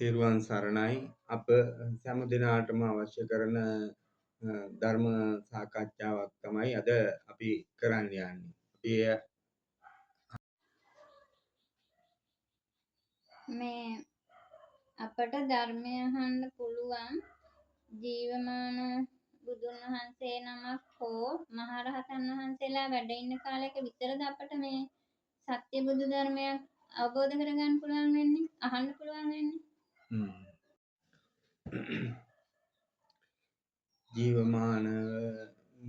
තෙරුවන් සරණයි අප සෑම දිනාටම අවශ්‍ය කරන ධර්ම සාකච්ඡාවක් තමයි අද අපි කරන්න යන්නේ. අපි මේ අපට ධර්මය අහන්න පුළුවන් ජීවමාන බුදුන් වහන්සේ නමක් හෝ මහරහතන් වහන්සේලා වැඩ ඉන්න කාලයක විතරද අපට මේ සත්‍ය බුදු ධර්මයක් අවබෝධ කරගන්න පුළුවන් වෙන්නේ අහන්න පුළුවන් වෙන්නේ. ජීවමාන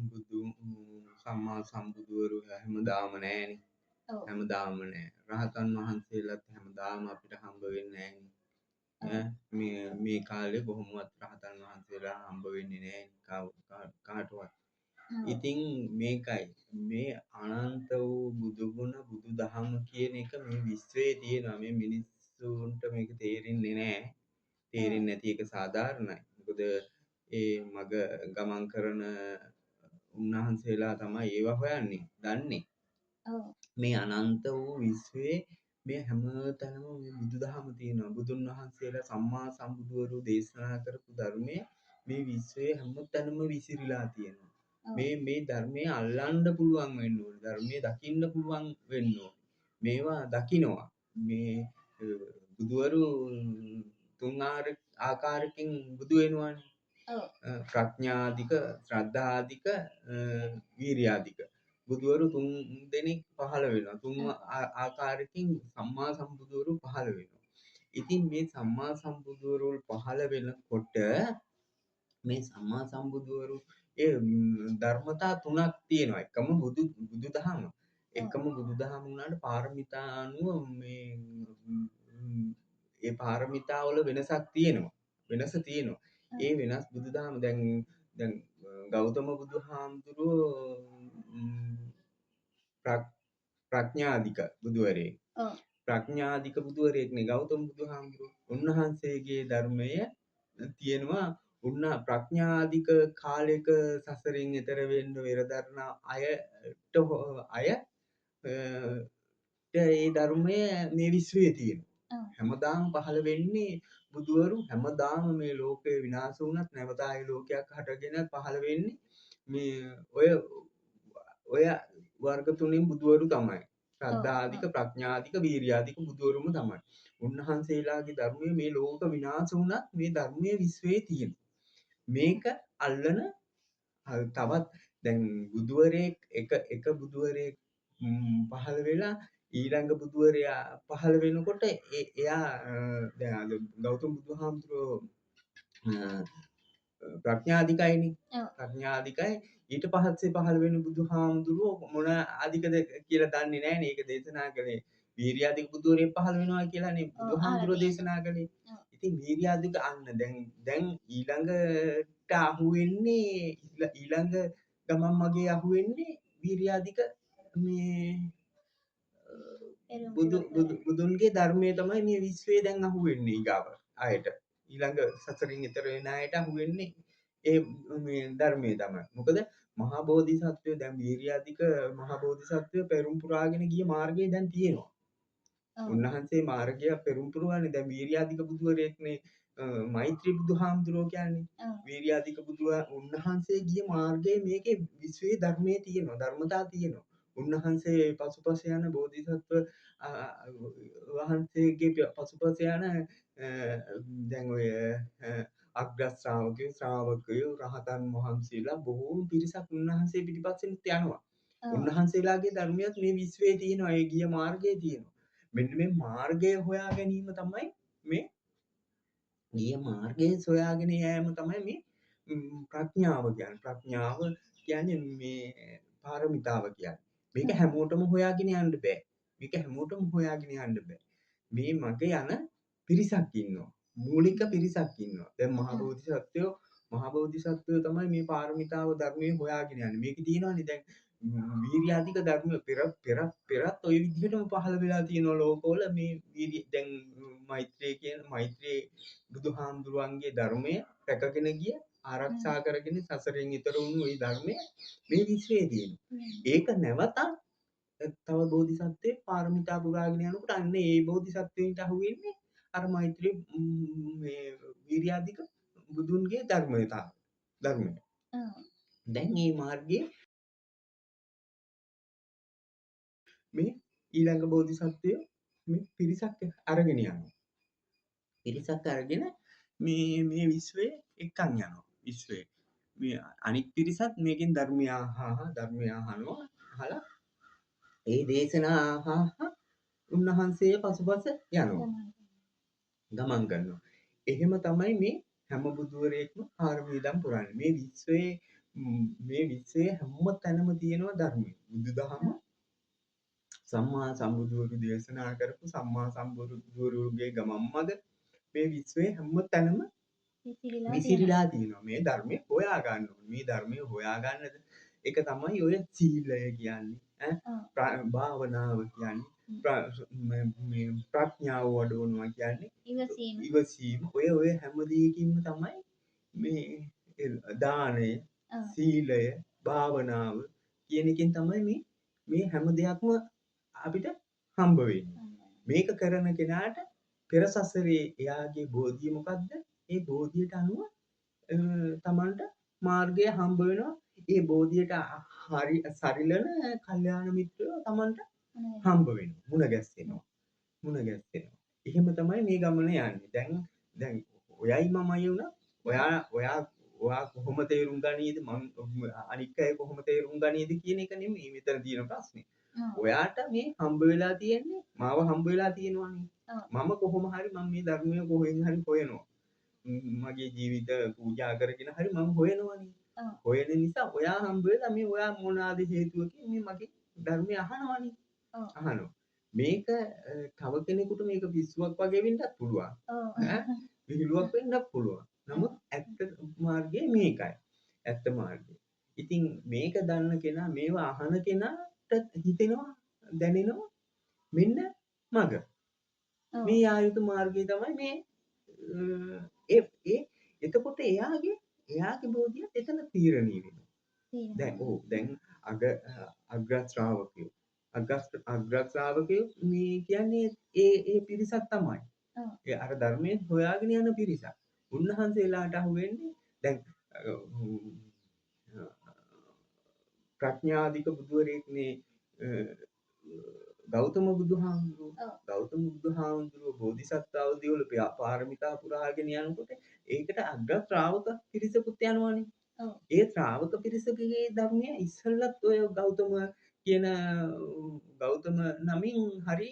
බුදු සම්මා සම්බුදුවරු හැමදාම නැහැනේ. හැමදාම නැහැ. රහතන් වහන්සේලාත් හැමදාම අපිට හම්බ වෙන්නේ නැහැනේ. මේ කාලේ කොහොමවත් රහතන් වහන්සේලා හම්බ වෙන්නේ නැහැ කාටවත්. ඉතින් මේකයි මේ අනන්ත වූ බුදු ගුණ බුදු දහම කියන එක මේ විශ්වයේ තියෙනවා. මේ මිනිස්සුන්ට මේක තේරෙන්නේ නැහැ. තේරෙන්නේ නැති එක සාධාරණයි. මොකද ඒ මග ගමන් කරන උන්වහන්සේලා තමයි ඒවා හොයන්නේ. දන්නේ. මේ අනන්ත වූ විශ්වයේ මේ හැමතැනම මේ බුදුදහම තියෙනවා. බුදුන් වහන්සේලා සම්මා සම්බුදුවරු දේශනා කරපු ධර්මයේ මේ විශ්වයේ හැමතැනම විසිරීලා තියෙනවා. මේ ධර්මයේ අල්ලන්න පුළුවන් වෙන්න ඕනේ. ධර්මයේ දකින්න පුළුවන් වෙන්න ඕනේ. මේවා දකින්නවා. මේ බුදුවරු තුන් ආකාරකින් බුදු වෙනවානේ. ප්‍රඥාධික, ශ්‍රද්ධාධික, වීර්යාධික. බුදුවරු තුන් දෙනෙක් පහළ වෙනවා. තුන් ආකාරකින් සම්මා සම්බුදුවරු පහළ වෙනවා. ඉතින් මේ සම්මා සම්බුදුවරු පහළ වෙනකොට මේ සම්මා සම්බුදුවරු ඒ ධර්මතා තුනක් තියෙනවා. එකම බුදුදහම. එකම බුදුදහම වුණාට පාරමිතා අනුව මේ ඒ පාරමිතා වල වෙනසක් තියෙනවා. වෙනස තියෙනවා. ඒ වෙනස් බුදුදහම දැන් ගෞතම බුදුහාමුදුරුවෝ ප්‍රඥාධික බුදුවරයෙක්. ප්‍රඥාධික බුදුවරයෙක්නේ ගෞතම බුදුහාමුදුරුවෝ. උන්වහන්සේගේ ධර්මය තියෙනවා ප්‍රඥාධික කාලයක සසරින් එතර වෙන්න වෙරදරන අයට ඒ ධර්මය මේ විශ්වයේ තියෙනවා. හැමදාම පහළ වෙන්නේ බුදුවරු හැමදාම මේ ලෝකේ විනාශ වුණත් නැවත ආයි ලෝකයක් හටගෙන පහළ වෙන්නේ මේ ඔය වර්ග තුنين බුදුවරු තමයි. ශ්‍රද්ධාධික, ප්‍රඥාධික, වීර්යාධික බුදුවරුම තමයි. උන්වහන්සේලාගේ ධර්මයේ මේ ලෝක විනාශ වුණත් මේ ධර්මයේ විශ්වයේ තියෙනවා. මේක අල්ලන තවත් දැන් බුදුවරයෙක් එක බුදුවරයෙක් පහළ වෙලා ඊළඟ බුදුවරයා පහළ වෙනකොට එයා දැන් ගෞතම බුදුහාමුදුරුවෝ ප්‍රඥාධිකයිනේ. ප්‍රඥාධිකයි ඊට පස්සේ පහළ වෙන බුදුහාමුදුරුවෝ මොන අධිකද කියලා දන්නේ නැහනේ. ඒක දේශනා කළේ වීර්යාධික බුදුවරයෙක් පහළ වෙනවා කියලානේ බුදුහාමුදුරුවෝ දේශනා කළේ. ඉතින් වීර්යාධික අන්න දැන් ඊළඟට අහුවෙන්නේ ඊළඟ ගමන් මගේ අහුවෙන්නේ වීර්යාධික මේ බුදුන්ගේ ධර්මයේ තමයි මේ විශ්වයේ දැන් අහුවෙන්නේ ඊගාව ආයත. ඊළඟ සසරින් ඈතර වෙන අයට අහුවෙන්නේ ඒ මේ ධර්මයේ තමයි. මොකද මහා බෝධිසත්වය දැන් වීර්යාධික මහා බෝධිසත්වය පෙරම් පුරාගෙන ගිය මාර්ගය දැන් තියෙනවා. උන්වහන්සේ මාර්ගය පෙරම් පුරවන්නේ දැන් වීර්යාධික බුදුවරයෙක්නේ මෛත්‍රී බුදුහාමුදුරුවෝ කියන්නේ. වීර්යාධික උන්වහන්සේ ගිය මාර්ගයේ මේකේ විශ්වයේ ධර්මයේ තියෙනවා. ධර්මතා තියෙනවා. උන්වහන්සේ පසුපස යන බෝධිසත්ව වහන්සේගේ පසුපස යන දැන් ඔය අග්‍ර ශ්‍රාවකයෝ රහතන් වහන්සේලා බොහෝ පිරිසක් උන්වහන්සේ පිටිපස්සෙන් යනවා. උන්වහන්සේලාගේ ධර්මයක් මේ විශ්වයේ තියෙනවා. ඒ ගිය මාර්ගයේ තියෙනවා. මෙන්න මේ මාර්ගය හොයා ගැනීම තමයි මේ ගිය මාර්ගයේ සොයාගෙන යෑම තමයි මේ ප්‍රඥාව කියන්නේ. ප්‍රඥාව කියන්නේ මේ පාරමිතාව කියන්නේ. මේක හැමෝටම හොයාගෙන යන්න බෑ. මේක හැමෝටම හොයාගෙන යන්න බෑ. මේ මග යන පිරිසක් ඉන්නවා. මූලික පිරිසක් ඉන්නවා. දැන් මහා බෝධිසත්වයෝ තමයි මේ පාරමිතාව ධර්මයේ හොයාගෙන යන්නේ. මේකේ තියෙනවානේ දැන් වීර්යාධික ධර්ම පෙරත් ওই විදිහටම පහළ වෙලා තියෙනවා ලෝකවල මේ දැන් මෛත්‍රී බුදුහාමුදුරුවන්ගේ ධර්මය රැකගෙන ගිය ආරක්ෂා කරගෙන සසරෙන් ඈතර වුණු ওই ධර්මය මේ විශ්වයේ තියෙනවා. ඒක නැවත තව බෝධිසත්වයේ පාරමිතා පුරාගෙන යනකොට අන්න ඒ බෝධිසත්වයින්ට අහුවෙන්නේ අර මෛත්‍රී මේ වීර්යාධික බුදුන්ගේ ධර්මය. දැන් මේ මාර්ගයේ මේ ඊළඟ බෝධිසත්වය මේ පිරිසක් අරගෙන යනවා. පිරිසක් අරගෙන මේ විශ්වයේ එක්කන් යනවා. විශ්වයේ මේ අනික් පිරිසත් මේකෙන් ධර්මය අහනවා. අහලා ඒ දේශනා උන්වහන්සේ පසුපස යනවා. ගමන් කරනවා. එහෙම තමයි මේ හැම බුදුවරයෙක්ම පාරමීදම් පුරන්නේ. මේ විශ්වයේ හැම තැනම තියෙනවා ධර්මය. බුදුදහම සම්මා සම්බුදුවරු දේශනා කරපු සම්මා සම්බුදුවරුගේ ගමන් මඟ මේ විශ්වයේ හැම තැනම විසිරීලා තියෙනවා. මේ ධර්මය හොයා ගන්න ඕනේ. මේ ධර්මය හොයා ගන්නද ඒක තමයි ඔය සීලය කියන්නේ. භාවනාව කියන්නේ මේ ප්‍රඥාව වඩවනවා කියන්නේ ඉවසීම. ඔය හැම දෙයකින්ම තමයි මේ දානය, සීලය, භාවනාව කියන එකෙන් තමයි මේ හැම දෙයක්ම අපිට හම්බ වෙන්නේ. මේක කරන කෙනාට පෙර සසරේ එයාගේ බෝධිය මොකද්ද? ඒ බෝධියට අනුව තමන්ට මාර්ගය හම්බ වෙනවා. ඒ බෝධියට හරි සරිලන කල්යාණ මිත්‍රයෝ තමන්ට හම්බ වෙනවා. මුණ ගැස්සෙනවා. එහෙම තමයි මේ ගමන යන්නේ. දැන් ඔයයි මමයි වුණා. ඔයා කොහොම තේරුම් ගනීද? අනික් අය කොහොම තේරුම් ගනීද කියන එක නෙමෙයි මෙතන තියෙන ප්‍රශ්නේ. ඔයාට මේ හම්බ වෙලා තියෙන්නේ මාව හම්බ වෙලා තියෙනවානේ. මම කොහොම හරි මේ ධර්මය කොහෙන් හරි හොයනවා. මගේ ජීවිත පූජා කරගෙන හරි මම හොයනවානේ. හොයන නිසා ඔයා හම්බ වෙලා මේ ඔයා මොනවාද හේතුවකින් මේ මගේ ධර්මය අහනවානේ. අහනවා. මේක තව කෙනෙකුට මේක පිස්සුවක් වගේ වෙන්නත් පුළුවන්. විහිළුවක් වෙන්නත් පුළුවන්. නමුත් ඇත්ත මාර්ගය මේකයි. ඇත්ත මාර්ගය. ඉතින් මේක දන්න කෙනා මේවා අහන කෙනාට හිතෙනවා දැනෙනවා මෙන්න මග. මේ ආයුතු මාර්ගය තමයි මේ එතකොට එයාගේ බෝධිය එතන තීරණය වෙනවා. දැන් අග්‍ර ශ්‍රාවකයෝ මේ කියන්නේ ඒ පිරිසක් තමයි. ඒ අර ධර්මයේ හොයාගෙන යන පිරිසක්. උන්වහන්සේලාට අහුවෙන්නේ දැන් ප්‍රඥාධික බුදුවරයෙක්නේ ගෞතම බුදුහාමුදුරුවෝ බෝධිසත්ව අවදීවල පාරමිතා පුරාගෙන යනකොට ඒකට අග්‍ර ශ්‍රාවක පිරිසකුත් යනවනේ. ඒ ශ්‍රාවක පිරිසකගේ ධර්මය ඉස්සල්ලත් ඔය ගෞතම කියන ගෞතම නමින් හරි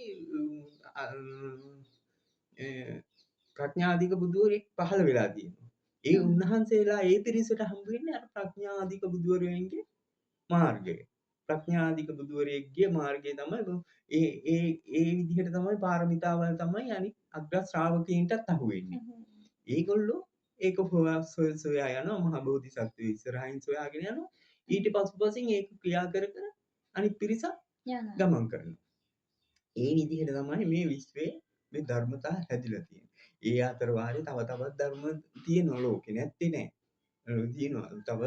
ප්‍රඥාධික බුදුවරයෙක් පහළ වෙලා තියෙනවා. ඒ උන්වහන්සේලා ඒ පිරිසට හම්බ වෙන්නේ අර ප්‍රඥාධික බුදුවරයන්ගේ මාර්ගය. ප්‍රඥාධික බුදුවරයෙක්ගේ මාර්ගය තමයි ඒ විදිහට තමයි පාරමිතාවල් තමයි අනිත් අග්‍ර ශ්‍රාවකයන්ටත් අහු වෙන්නේ. ඒගොල්ලෝ ඒක සොයා යනවා මහ බෝධිසත්වයේ ඉස්සරහින් සොයාගෙන යනවා. ඊට පසුපසින් ඒක ක්‍රියා කර අනිත් පිරිස ගමන් කරනවා. ඒ විදිහට තමයි මේ විශ්වයේ මේ ධර්මතා හැදිලා තියෙන්නේ. ඒ අතර වාරේ තව තවත් ධර්ම තියෙනවා ලෝකේ නැත්තේ නෑ. තියෙනවා. තව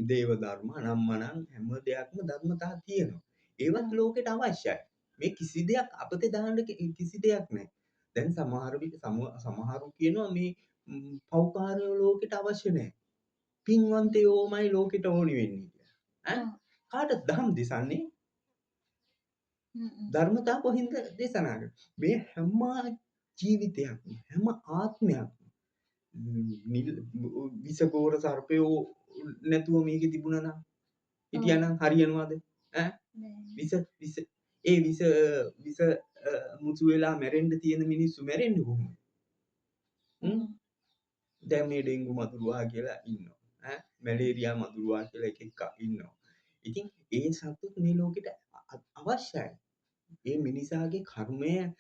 දේව ධර්ම අනම්මනම් හැම දෙයක්ම ධර්මතා තියෙනවා. ඒවත් ලෝකෙට අවශ්‍යයි. මේ කිසි දෙයක් අපතේ දාන්න කිසි දෙයක් නැහැ. දැන් සමහරු කියනවා මේ පෞකාරයෝ ලෝකෙට අවශ්‍ය නැහැ. පින්වන්තයෝමයි ලෝකෙට ඕනි වෙන්නේ කියලා. කාටද ධම් දිසන්නේ? ධර්මතා කොහින්ද දේශනා කරන්නේ? මේ හැම ජීවිතයක්ම හැම ආත්මයක්ම විසගෝර සර්පයෝ නැතුව මේක තිබුණා නම් හිටියානම් හරියනවද? විස මුසු වෙලා මැරෙන්න තියෙන මිනිස්සු මැරෙන්නේ කොහොමද? දැන් මේ ඩෙන්ගු මතුරුවා කියලා ඉන්නවා. මැලේරියා මතුරුවා කියලා එකෙක් ඉන්නවා. ඉතින් ඒ සත්තු මේ ලෝකෙට අවශ්‍යයි. ඒ මිනිසාගේ කර්මය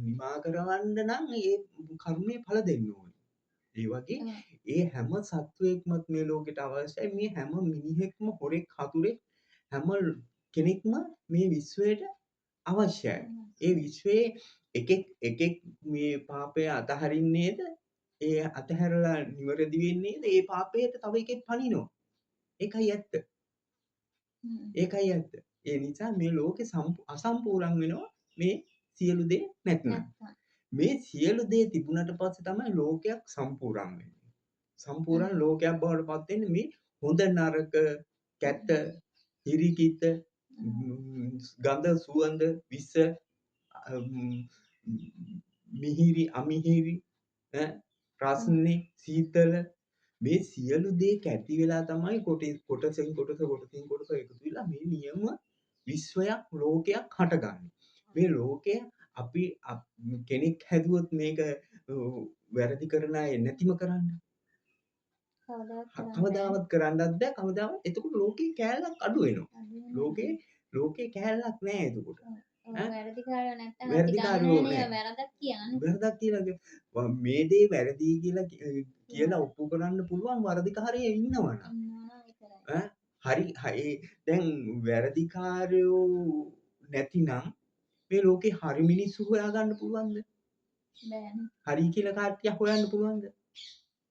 නිමා කරවන්න නම් ඒ කර්මයේ ඵල දෙන්න ඕනේ. ඒ වගේ ඒ හැම සත්වයක්මත් මේ ලෝකෙට අවශ්‍යයි. මේ හැම මිනිහෙක්ම හොරෙක් හතුරෙක් හැම කෙනෙක්ම මේ විශ්වයට අවශ්‍යයි. ඒ විශ්වයේ එකෙක් මේ පාපය අතහරින්නේද? ඒ අතහැරලා නිවැරදි වෙන්නේද? ඒ පාපයට තව එකෙක් පනිනවා. ඒකයි ඇත්ත. ඒ නිසා මේ ලෝකේ අසම්පූර්ණ වෙනවා මේ සියලු දේ නැත්නම්. නැත්තම්. මේ සියලු දේ තිබුණට පස්සේ තමයි ලෝකයක් සම්පූර්ණ වෙන්නේ. සම්පූර්ණ ලෝකයක් බවට පත් වෙන්නේ මේ හොඳ නරක, කැත, හිරිකිත, ගඳ සුවඳ, විස, මිහිරි අමිහිරි, රස්නේ, සීතල මේ සියලු දේ කැටි වෙලා තමයි කොටසින් කොටස එකතු වෙලා මේ නියම විශ්වයක් ලෝකයක් හටගන්නේ. මේ ලෝකය අපි කෙනෙක් හැදුවොත් මේක වැරදි කරන අය නැතිම කරන්න. කවදාවත් කරන්නත් බෑ. කවදාවත් එතකොට ලෝකේ කෑල්ලක් අඩු වෙනවා. ලෝකේ කෑල්ලක් නෑ එතකොට. වැරදිකාරයෝ නැත්තම් අපි වැරදිකාරයෝ දන්නවනේ නෑ. වැරදක් කියන්නේ. වැරදක් කියලා මේ දේ වැරදි කියලා ඔප්පු කරන්න පුළුවන් වරදිකාරයෝ ඉන්නවනම්. හරි දැන් වැරදිකාරයෝ නැතිනම් මේ ලෝකේ හරි මිනිස්සු හොයාගන්න පුළුවන්ද? බෑනේ. හරි කියලා කට්ටියක් හොයන්න පුළුවන්ද?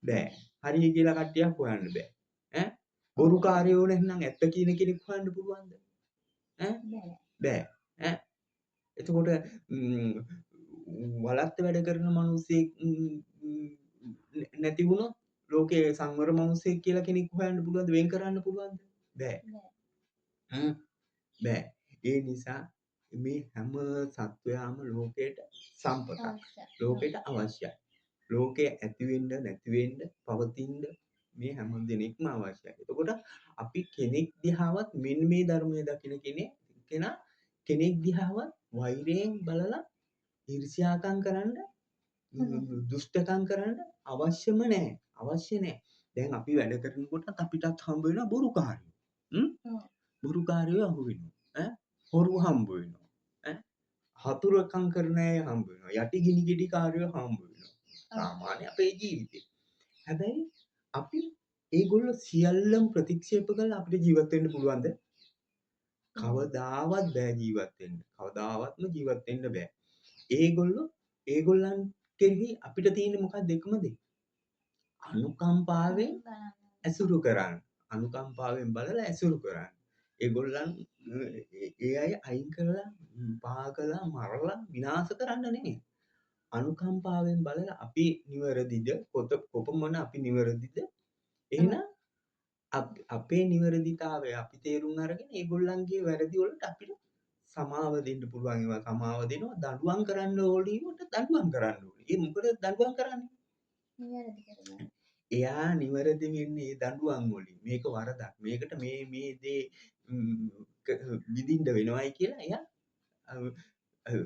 බෑ. හරි කියලා කට්ටියක් හොයන්න බෑ. බොරුකාරයෝ නැත්නම් ඇත්ත කියන කෙනෙක් හොයන්න පුළුවන්ද? බෑ. එතකොට වලත් වැඩ කරන මිනිස්සෙක් නැති වුණොත් ලෝකේ සංවර මිනිස්සෙක් කියලා කෙනෙක් හොයන්න පුළුවන්ද? වෙන් කරන්න පුළුවන්ද? බෑ. බෑ. ඒ නිසා මේ හැම සත්වයාම ලෝකයට සම්පතක්. ලෝකයට අවශ්‍යයි. ලෝකේ ඇති වෙන්න නැති වෙන්න පවතින්න මේ හැම දෙනෙක්ම අවශ්‍යයි. එතකොට අපි කෙනෙක් දිහාවත් මෙන්න මේ ධර්මයේ දකින කෙනෙක් දිහාවත් වෛරයෙන් බලලා ඊර්ෂ්‍යාකම් කරන්න දුෂ්ටකම් කරන්න අවශ්‍යම නැහැ. අවශ්‍ය නැහැ. දැන් අපි වැඩ කරනකොට අපිටත් හම්බ වෙනවා බොරුකාරයෝ. බොරුකාරයෝ හම්බ වෙනවා. හොරු හම්බ වෙනවා. හතුරුකම් කරන අය හම්බ වෙනවා. යටි ගිනි ගෙඩි කාරයෝ හම්බ වෙනවා. සාමාන්‍ය අපේ ජීවිතේ. හැබැයි අපි ඒගොල්ලෝ සියල්ලම ප්‍රතික්ෂේප කරලා අපිට ජීවත් වෙන්න පුළුවන්ද? කවදාවත් බෑ ජීවත් වෙන්න. කවදාවත්ම ජීවත් වෙන්න බෑ. ඒගොල්ලන් කෙරෙහි අපිට තියෙන මොකක්ද එකම දේ? අනුකම්පාවෙන් ඇසුරු කරන්න. අනුකම්පාවෙන් බලලා ඇසුරු කරන්න. ඒගොල්ලන් ඒ අය අයින් කරලා පහ කළා මරලා විනාශ කරන්න නෙමෙයි. අනුකම්පාවෙන් බලලා අපි නිවැරදිද? කොපමණ අපි නිවැරදිද? එහෙනම් අපේ නිවැරදිතාවය අපි තේරුම් අරගෙන ඒගොල්ලන්ගේ වැරදි වලට අපිට සමාව දෙන්න පුළුවන්. ඒවා සමාව දෙනවා. දඬුවම් කරන්න ඕනේ වට දඬුවම් කරන්න ඕනේ. ඒ මොකද දඬුවම් කරන්නේ? නිවැරදි කරගන්න. එයා නිවැරදි වෙන්නේ දඬුවම් වලින්. මේක වරදක්. මේකට මේ දේ විඳින්න වෙනවයි කියලා එයා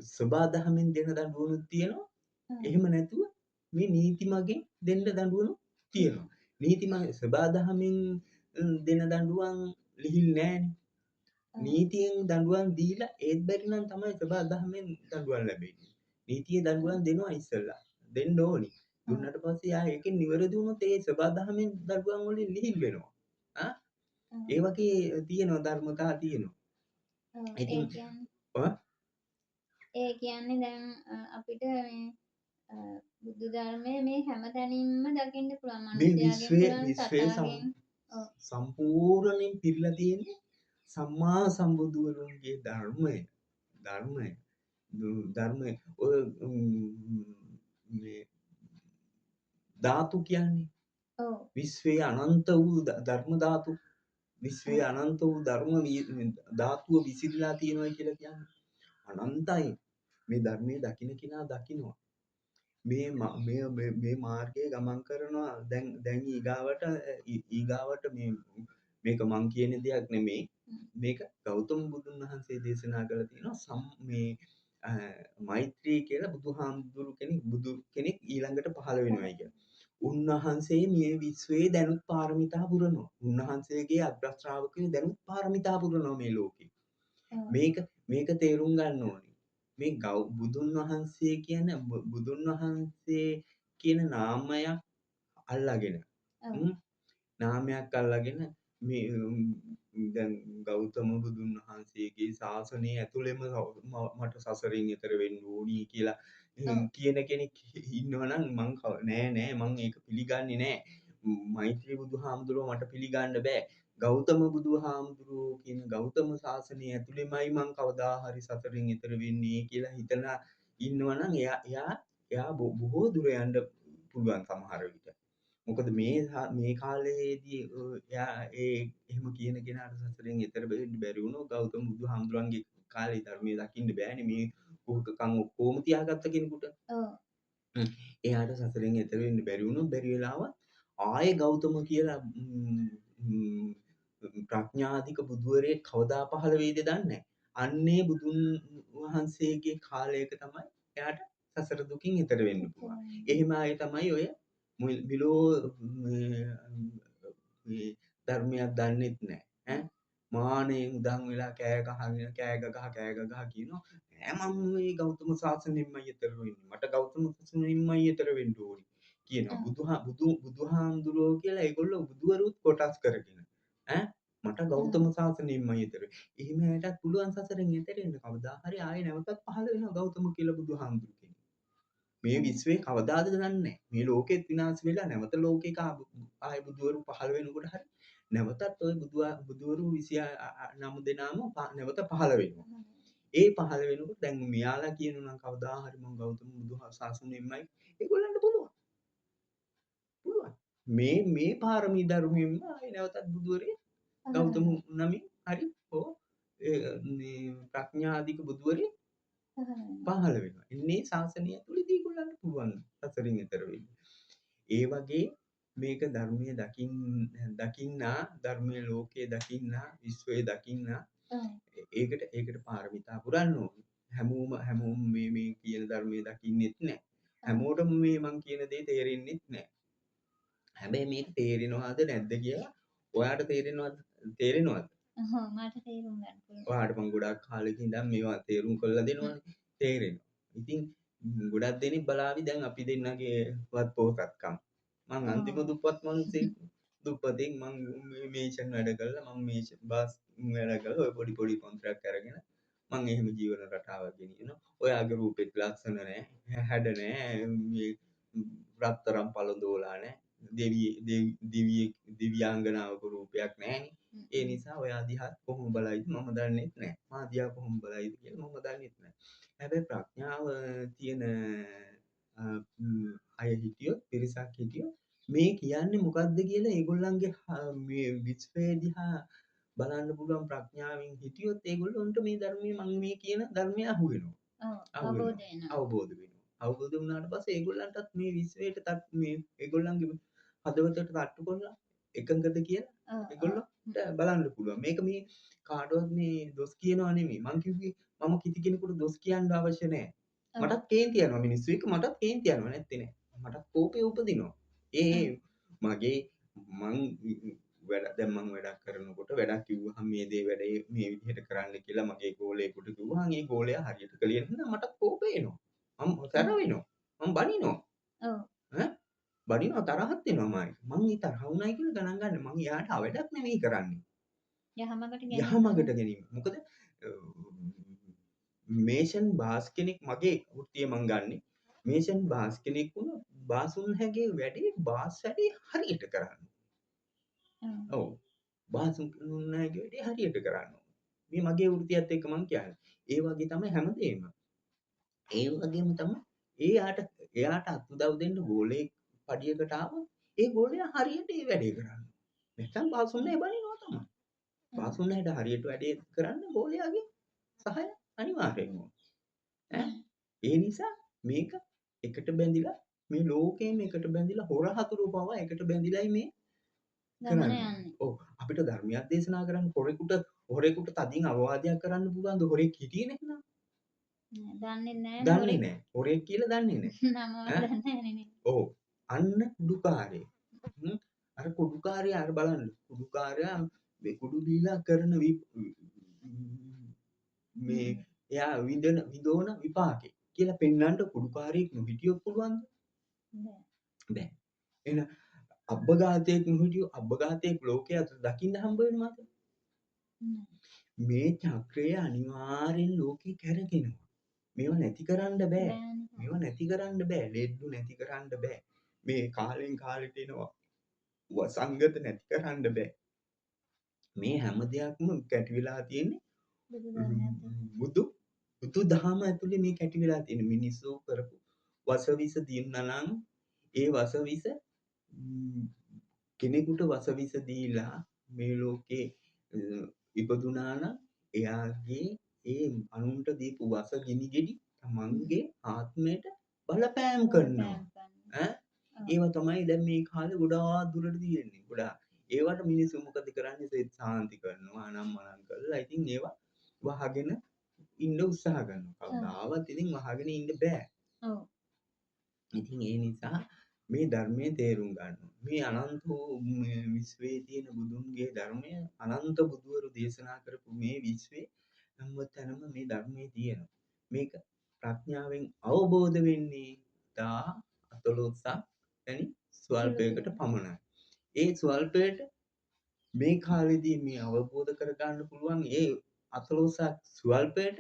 සබාදහමෙන් දෙන දඬුවමුත් තියෙනවා. එහෙම නැතුව මේ නීති මගෙන් දෙන්න දඬුවමුත් තියෙනවා. නීති මගෙන් සබාදහමෙන් දෙන දඬුවම් ලිහිල් නෑනේ. නීතියෙන් දඬුවම් දීලා ඒත් බැරි නම් තමයි සබාදහමෙන් දඬුවම් ලැබෙන්නේ. නීතියේ දඬුවම් දෙනවා ඉස්සෙල්ලා. දෙන්න ඕනි. දුන්නට පස්සේ ආ ඒකෙන් නිවැරදි වුණොත් ඒ සබාදහමෙන් දඬුවම් වලින් ලිහිල් වෙනවා. ඒ වගේ තියෙනවා ධර්මතා තියෙනවා. ඉතින් ඒ කියන්නේ දැන් අපිට මේ බුදු ධර්මයේ මේ හැම තැනින්ම දකින්න පුළුවන්. විශ්වයේ සම්පූර්ණයෙන් පිරීලා තියෙන්නේ සම්මා සම්බුදුවරුන්ගේ ධර්මය ඔය මේ ධාතු කියන්නේ විශ්වයේ අනන්ත වූ ධර්ම ධාතු විශ්වයේ අනන්ත වූ ධර්ම ධාතුව විසිරලා තියෙනවා කියලා කියන්නේ අනන්තයි. මේ ධර්මයේ දකින්න කෙනා දකින්නවා. මේ මාර්ගයේ ගමන් කරනවා. දැන් ඊගාවට මේක මං කියන දෙයක් නෙමෙයි. මේක ගෞතම බුදුන් වහන්සේ දේශනා කරලා තියෙනවා මේ මෛත්‍රී කියලා බුදු කෙනෙක් ඊළඟට පහළ වෙනවායි කියලා. උන්වහන්සේ මේ විශ්වයේ දැනුත් පාරමිතා පුරනවා. උන්වහන්සේගේ අග්‍ර ශ්‍රාවකයෝ දැනුත් පාරමිතා පුරනවා මේ ලෝකේ. මේක තේරුම් ගන්න ඕනේ. මේ බුදුන් වහන්සේ කියන නාමයක් අල්ලාගෙන මේ දැන් ගෞතම බුදුන් වහන්සේගේ ශාසනය ඇතුළෙම මට සසරින් එතර වෙන්න ඕනි කියලා කියන කෙනෙක් ඉන්නවනම් මං ඒක පිළිගන්නේ නෑ. මෛත්‍රී බුදුහාමුදුරුවෝ මට පිළිගන්න බෑ. ගෞතම බුදුහාමුදුරුවෝ කියන ගෞතම සාසනය ඇතුළෙමයි මං කවදා හරි සසරින් එතර වෙන්නේ කියලා හිතලා ඉන්නවනම් එයා බොහෝ දුර යන්න පුළුවන් සමහර විට. මොකද මේ කාලයේදී එයා එහෙම කියන කෙනාට සසරෙන් එතර වෙන්න බැරි වුණොත් ගෞතම බුදුහාමුදුරන්ගේ කාලේ ධර්මයේ දකින්න බෑනේ මේ කුහකකම් ඔක්කොම තියාගත්ත කෙනෙකුට. ඔව්. එයාට සසරෙන් එතර වෙන්න බැරි වුණොත් බැරි වෙලාවත් ආයේ ගෞතම කියලා ප්‍රඥාධික බුදුවරයෙක් කවදා පහළ වෙයිද දන්නේ නැහැ. අන්නේ බුදුන් වහන්සේගේ කාලයක තමයි එයාට සසර දුකින් එතර වෙන්න පුළුවන්. එහෙම අය තමයි ඔය මිලෝ මේ ධර්මයක් දන්නෙත් නැහැ. ඈ මානෙන් උදන් වෙලා කෑ ගහ කියනවා. නෑ මම මේ ගෞතම සාසනෙම්මයි ඊතර වෙන්නේ. මට ගෞතම සාසනෙම්මයි ඊතර වෙන්න ඕනි කියනවා. බුදුහාමුදුරුවෝ කියලා ඒගොල්ලෝ බුදුවරුත් කොටස් කරගෙන. ඈ මට ගෞතම සාසනෙම්මයි ඊතර. එහෙම ඇයටත් පුළුවන් සසරෙන් ඊතර එන්න කවදා හරි ආයේ නැවතත් පහළ වෙනවා ගෞතම කියලා බුදුහාමුදුරු කෙනෙක්. මේ විශ්වයේ කවදාද දන්නේ නැහැ. මේ ලෝකෙත් විනාශ වෙලා නැවත ලෝකයක ආයේ බුදුවරු පහළ වෙනකොට හරි නැවතත් ওই බුදුවරු 29 දෙනාම නැවත පහළ වෙනවා. ඒ පහළ වෙනකොට දැන් මෙයාලා කියනවා නම් කවදා හරි මම ගෞතම බුදුහා සාසනෙම්මයි ඒගොල්ලන්ට පුළුවන්. මේ පාරමී ධර්මයෙන්ම ආයේ නැවතත් බුදුවරේ ගෞතම නමින් හරි මේ ප්‍රඥාධික බුදුවරේ පහළ වෙනවා. ඉන්නේ ශාසනය ඇතුළේදී ඒගොල්ලන්ට පුළුවන් සසරින් එතර වෙන්න. ඒ වගේ මේක ධර්මයේ දකින්නා ධර්මයේ ලෝකයේ දකින්නා විශ්වයේ දකින්නා ඒකට පාරමිතා පුරන්න ඕනේ. හැමෝම මේ කියන ධර්මයේ දකින්නෙත් නැහැ. හැමෝටම මේ මං කියන දේ තේරෙන්නෙත් නැහැ. හැබැයි මේක තේරෙනවද නැද්ද කියලා ඔයාට තේරෙනවද? මට තේරුම් ගන්න පුළුවන්. ඔයාට මං ගොඩාක් කාලෙක ඉඳන් මේවා තේරුම් කරලා දෙනවනේ. තේරෙනවා. ඉතින් ගොඩක් දෙනෙක් බලාවි දැන් අපි දෙන්නගේ වත් පොහසත්කම්. මං අන්තිම දුප්පත් මිනිස්සෙක්. දුප්පතෙක් මං මේෂන් වැඩ කරලා මං මේෂන් බාස් වැඩ කරලා ඔය පොඩි කොන්ත්‍රාක්ට් අරගෙන මං එහෙම ජීවන රටාවක් ගෙනියනවා. ඔයාගේ රූපෙත් ලස්සන නැහැ. හැඩ නැහැ. මේ රත්තරන් පළඳෝලා නැහැ. දිව්‍යාංගනාවක රූපයක් නැහැනේ. ඒ නිසා ඔයා දිහා කොහොම බලයිද මම දන්නෙත් නැහැ. මා දිහා කොහොම බලයිද කියලා මම දන්නෙත් නැහැ. හැබැයි ප්‍රඥාව තියෙන අය හිටියොත් පිරිසක් හිටියොත් මේ කියන්නේ මොකද්ද කියලා ඒගොල්ලන්ගේ මේ විශ්වය දිහා බලන්න පුළුවන් ප්‍රඥාවෙන් හිටියොත් ඒගොල්ලොන්ට මේ ධර්මයේ මම මේ කියන ධර්මය අහු වෙනවා. අවබෝධ වෙනවා. අවබෝධ වුණාට පස්සේ ඒගොල්ලන්ටත් මේ විශ්වයට මේ ඒගොල්ලන්ගේ හදවතට තට්ටු කරලා එකඟද කියලා ඒගොල්ලන්ට බලන්න පුළුවන්. මේක මේ කාටවත් මේ දොස් කියනවා නෙමෙයි. මං කිව්වේ මම කිසි කෙනෙකුට දොස් කියන්න අවශ්‍ය නැහැ. මටත් කේන්ති යනවා මිනිස්සු එක්ක මටත් කේන්ති යනවා නැත්තේ නෑ. මටත් කෝපය උපදිනවා. මගේ දැන් මං වැඩක් කරනකොට වැඩක් කිව්වහම මේ දේ වැඩේ මේ විදිහට කරන්න කියලා මගේ ගෝලයෙකුට කිව්වහම ඒ ගෝලයා හරියට කලිය නැත්නම් මටත් කෝපය එනවා. මම තරහ වෙනවා. මම බනිනවා. බනිනවා තරහත් වෙනවා මම ඊ තරහ වුණයි කියලා ගණන් ගන්න මම යාට අවඩක් නෙමෙයි කරන්නේ. යහමගට ගැනීම. මොකද මේෂන් බාස් කෙනෙක් මගේ වෘත්තිය මං ගන්නෙ. මේෂන් බාස් කෙනෙක් වුණොත් බාසුන් හැගේ වැඩේ බාස් වැඩේ හරියට කරන්න. ඔව්. බාසුන් හැගේ වැඩේ හරියට කරන්න. මේ මගේ වෘත්තියත් එක්ක මං කියන්නේ. ඒ වගේ තමයි හැමදේම. ඒ වගේම තමයි එයාට අත්උදව් දෙන්න ගෝලෙක් පඩියකට ආවොත් ඒ ගෝලයා හරියට ඒ වැඩේ කරන්න. නැත්නම් බාසුන්නේ බනිනවා තමයි. බාසුන්නේට හරියට වැඩේ කරන්න ගෝලයාගේ සහාය අනිවාර්යෙන්ම ඕන. ඒ නිසා මේක එකට බැඳිලා මේ ලෝකයෙන් එකට බැඳිලා හොර හතුරු පව එකට බැඳිලායි මේ කරන්නේ. ඔව් අපිට ධර්මයක් දේශනා කරන්න හොරෙකුට තදින් අවවාදයක් කරන්න පුළුවන්ද හොරෙක් හිටියේ නැත්නම්? දන්නේ නැහැ. හොරෙක් කියලා දන්නේ නැහැ. ඔව් අන්න කුඩුකාරයෙක්. අර කුඩුකාරයා අර බලන්න කුඩුකාරයා මේ කුඩු දීලා කරන මේ එයා විඳෝන විපාකේ කියලා පෙන්වන්න කුඩුකාරයෙක් නොහිටියොත් පුළුවන්ද? බෑ. එහෙනම් අබ්බඝාතයක් නොහිටියොත් අබ්බඝාතයක් ලෝකයේ දකින්න හම්බ වෙනවද? මේ චක්‍රය අනිවාර්යෙන් ලෝකේ කැරගෙනවා. මේව නැති කරන්න බෑ. ලෙඩ්ඩු නැති කරන්න බෑ. මේ කාලෙන් කාලෙට එනවා. වසංගත නැති කරන්න බෑ. මේ හැම දෙයක්ම කැටි වෙලා තියෙන්නේ බුදු බුදු දහම ඇතුලේ මේ කැටි වෙලා තියෙන මිනිස්සු කරපු වසවිස දින්නා නම් ඒ වසවිස කෙනෙකුට වසවිස දීලා මේ ලෝකේ ඉපදුනා නම් එයාගේ ඒ අනුන්ට දීපු වස ගිනි ගෙඩි තමන්ගේ ආත්මයට බලපෑම් කරනවා ඈ ඒව තමයි දැන් මේ කාලේ ගොඩාක් දුරට තියෙන්නේ ගොඩාක් ඒවට මිනිස්සු මොකද කරන්නේ සෙත් සාන්ති කරනවා අනම්මනම් කරලා ඉතින් ඒවා වහගෙන ඉන්න උත්සාහ කරනවා කවදාවත් ඉතින් වහගෙන ඉන්න බෑ ඔව් ඉතින් ඒ නිසා මේ ධර්මයේ තේරුම් ගන්න මේ අනන්ත විශ්වයේ තියෙන බුදුන්ගේ ධර්මය අනන්ත බුදුවරු දේශනා කරපු මේ විශ්වයේ හැම තැනම මේ ධර්මයේ තියෙනවා මේක ප්‍රඥාවෙන් අවබෝධ වෙන්නේ තා 14ක් වැනි ස්වල්පයකට පමණයි ඒ ස්වල්පයට මේ කාලෙදී මේ අවබෝධ කරගන්න පුළුවන් ඒ 14ක් ස්වල්පයට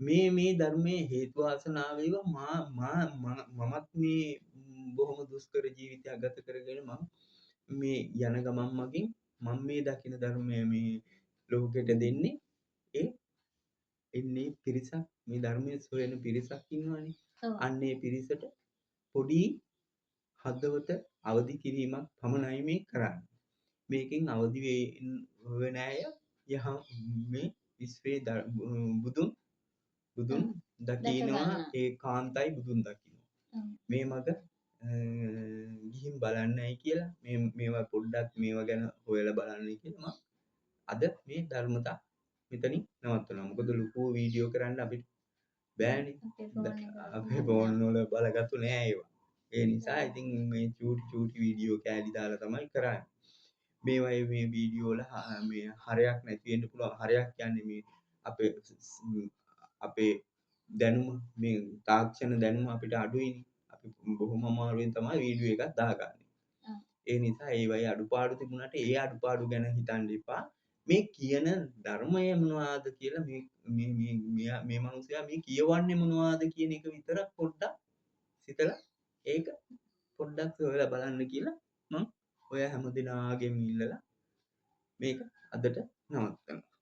මේ ධර්මයේ හේතු වාසනා වේවා මමත් මේ බොහොම දුෂ්කර ජීවිතයක් ගත කරගෙන මම මේ යන ගමන් මගින් මම මේ දකින ධර්මය මේ ලෝකෙට දෙන්නේ ඒ ඉන්නේ පිරිසක් මේ ධර්මයේ සොයන පිරිසක් ඉන්නවනේ අන්නේ පිරිසට පොඩි හදවත අවදි කිරීමක් පමණයි මේ කරන්නේ මේකෙන් අවදි වෙන අය යහ මේ විශ්වයේ බුදුන් දකිනවා ඒකාන්තයි බුදුන් දකිනවා මේ මග ගිහින් බලන්නයි කියලා මේවා පොඩ්ඩක් මේවා ගැන හොයලා බලන්නයි කියලා මම අද මේ ධර්මතා මෙතනින් නවත්තනවා මොකද ලොකු වීඩියෝ කරන්න අපිට බෑනේ අපේ ෆෝන් වල බලගත්තු නෑ ඒවා ඒ නිසා ඉතින් මේ චූටි වීඩියෝ කෑලි දාලා තමයි කරන්නේ මේවයි මේ වීඩියෝ වල මේ හරයක් නැති වෙන්න පුළුවන් හරයක් කියන්නේ මේ අපේ දැනුම මේ තාක්ෂණ දැනුම අපිට අඩුයිනේ අපි බොහොම අමාරුවෙන් තමයි වීඩියෝ එකක් දාගන්නේ ඒ නිසා ඒවයි අඩුපාඩු තිබුණාට ඒ අඩුපාඩු ගැන හිතන්න එපා මේ කියන ධර්මය මොනවාද කියලා මේ මිනිසයා මේ කියවන්නේ මොනවාද කියන එක විතරක් පොඩ්ඩක් සිතලා ඒක පොඩ්ඩක් හොයලා බලන්න කියලා මම ඔය හැම දිනාගෙම ඉල්ලලා මේක අදට නවත්තනවා